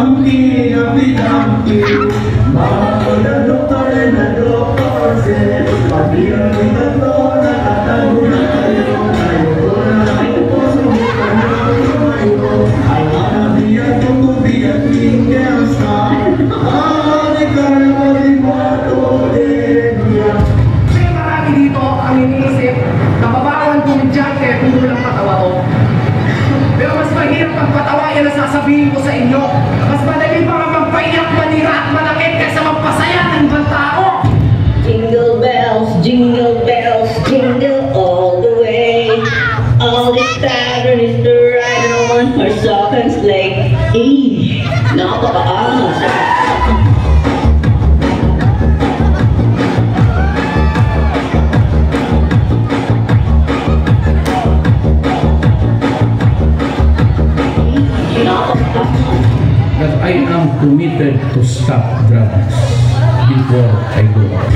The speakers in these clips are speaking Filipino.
Humpty Dumpty, Mama the doctor and the doctor said, "Pagyan kita to nakatago na kayo, ayoko na ito subukan na tumayo. I wanna be a to be a king and star. Di karma di moto dia." Kasi marami dito ang iniisip na babawang komedyante kung walang patawa ko. Pero mas mahirap ang patawa yan na sasabihin ko sa inyo. Mas madali pa nga magpaiyak, manira at malakit kaysa magpasaya ng ibang tao. Jingle bells, jingle all the way. All this pattern is to ride on one horse open sleigh. Napakaangas. That I am committed to stop drugs before I go out.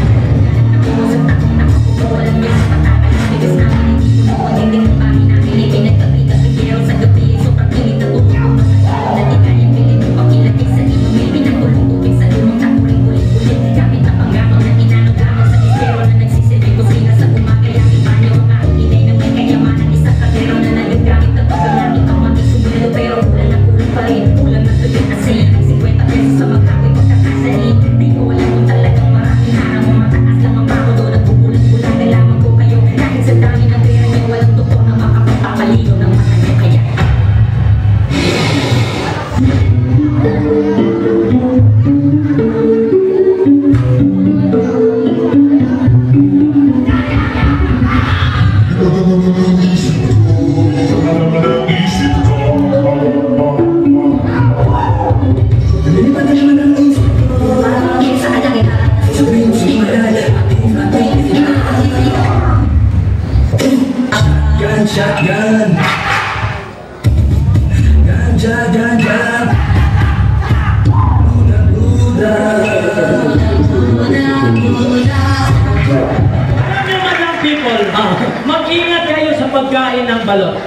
Shotgun, ganja, Buddha. Madam people, mag-ingat kayo sa pagkain ng balot.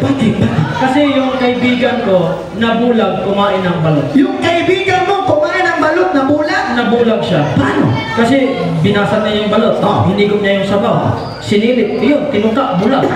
Kasi yung kaibigan ko, nabulag kumain ng balot. Yung kaibigan mo kumain ng balot na bulag? Nabulag siya. Paano? Kasi binasag niya yung balot. Hinigop niya yung sabaw. Sinilip. Yun, tinuka, bulag.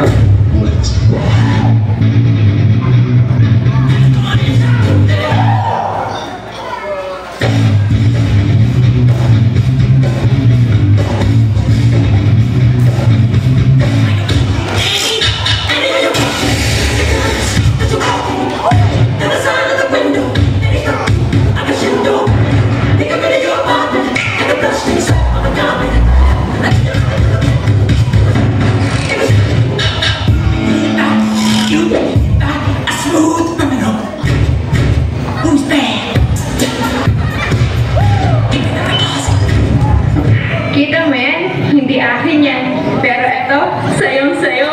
Kita men, hindi akin yan. Pero eto, sayong-sayo.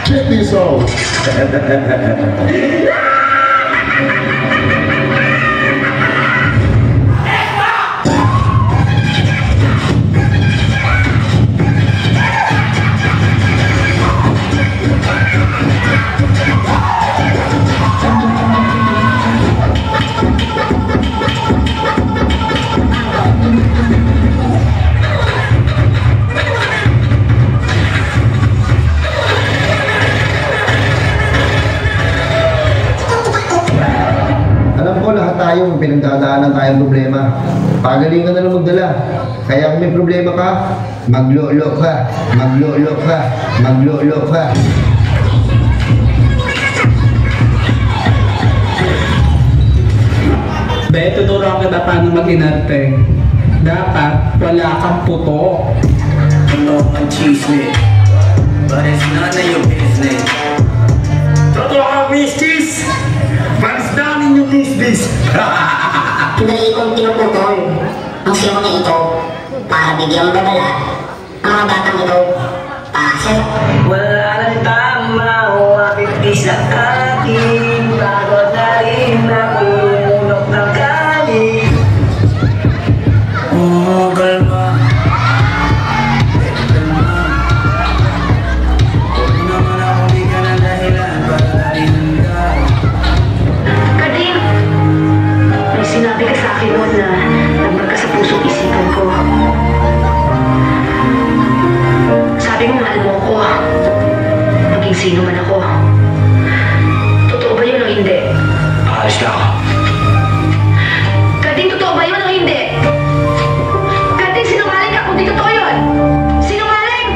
Check this out. Tayo, may pinagdadaanan tayong problema. Pagalingan na lang magdala. Kaya kung may problema ka, maglolo ka, maglolo ka, maglolo ka. Be, tuturuan kita paano mag-inarte. Dapat wala kang puto. Ano ang chisme? But it's none of your business. Totoo ka, Miss Cheese! Fans namin yung nisbis. Dali kong tinututol ang siyong na ito para bigyang babala ang mga batang ito. Pasok. Wala nang tama o apiti sa akin. Pagod na rin ako lumunok ng kali. Oh, kalma. Kalma. Huwag naman ako bigyan ng dahilan para narinan ka. Kading, may sinabi ka sa akin noon na nagmarka sa pusong isipan ko. Sabi mo mahal mo ako. Maging sino man ako. Totoo ba yun o hindi? Ayos ka ako. Kading, totoo ba yun o hindi? Kading, sinungaling ka kung di totoo yun. Sinungaling!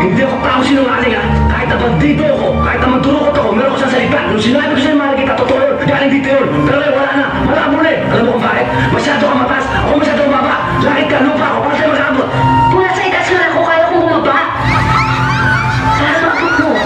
Hindi ako tao sinungaling ha. Kahit na bandido ako, kahit na magturukot ako, meron ko sa salita. Nung sinabi ko sa'yo mahal kita, totoo yun. Galing dito yun. Pero ngayon wala na. Malabo na eh. Alam mo kung bakit? Masyado ka mataas. Ako masyado mababa. Langit ka, lupa ako. Para sa'yo mag-abot. Kung nasa itaas man ako, kaya kong bumaba. Para maabot mo.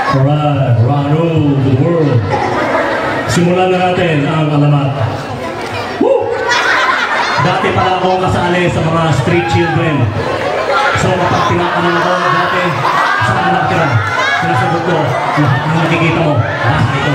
Alright, rock and roll to the world. Simulan na natin ang alamat. Woo! Dati pala ako kasali sa mga street children. So kapag tinatanong ako dati, saan ka nakatira? Sinasagot ko, lahat ng nakikita mo, lahat ito.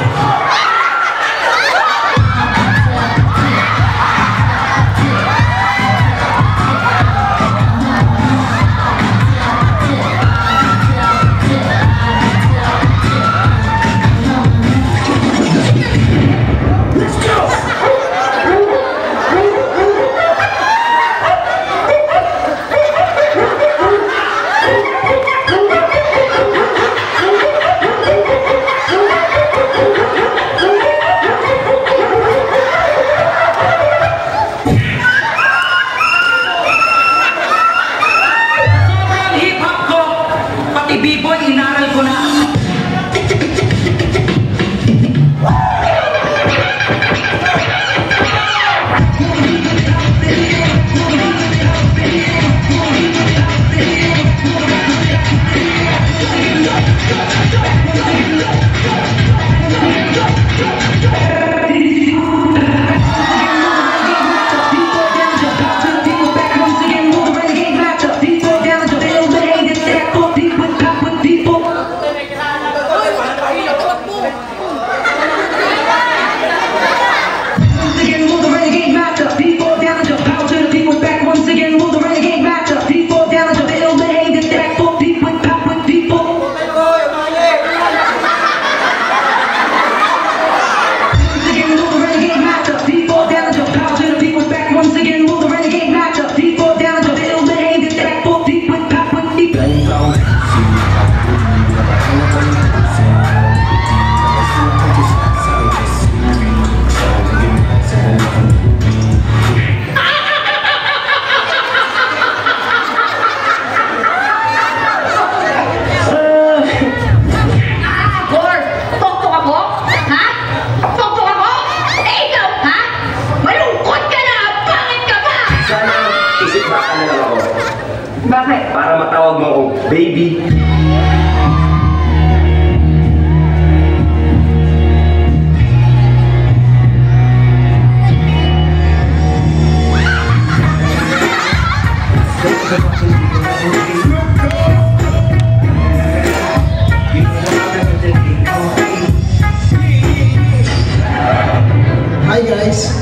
Bakit? Para matawag mo akong baby.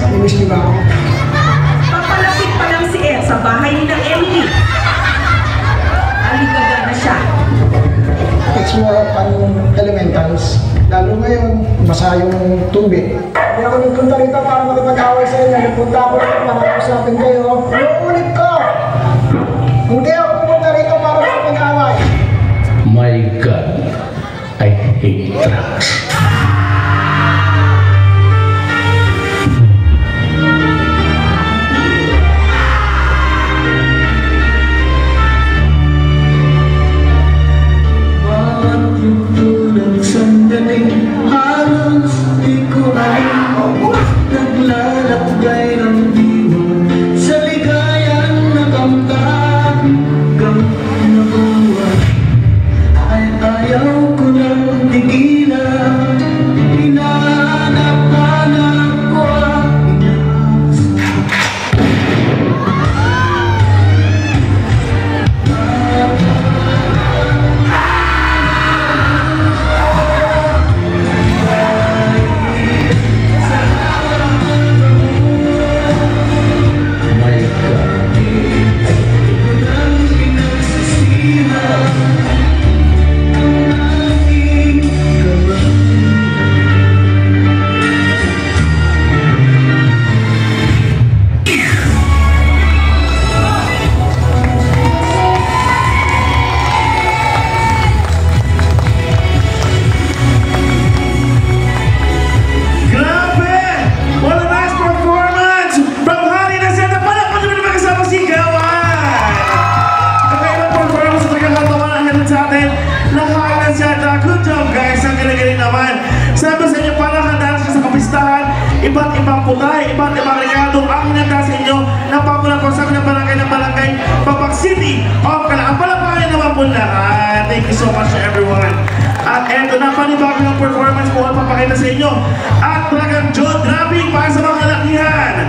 Namiss niyo ba ako? Papalapit pa lang si Ed sa bahay ni ng Emily. Aligaga na siya. It's more of elementals. Lalo ngayon, basa yung tubig. Hindi ako nagpunta rito para makipag-away sa inyo. Nagpunta ako rito para kausapin kayo. Uulit ko! Hindi ako pupunta rito para makipag-away. My God, I hate drugs. Halos di ko ay naglalakbay ng diwa sa ligayang nakamtan hanggang nakuha ay ayaw ko nang tigilan. Hinahanap-hanap ko ang iba't ibang kulay, iba't ibang regalo ang inanda sa inyo na pamulang ko sa ng barangay Papak City of Caloocan. Palapayan naman po lahat. Thank you so much everyone. At eto na, panibagong performance po ang papakita sa inyo. At talagang jaw dropping para sa mga lalakihan.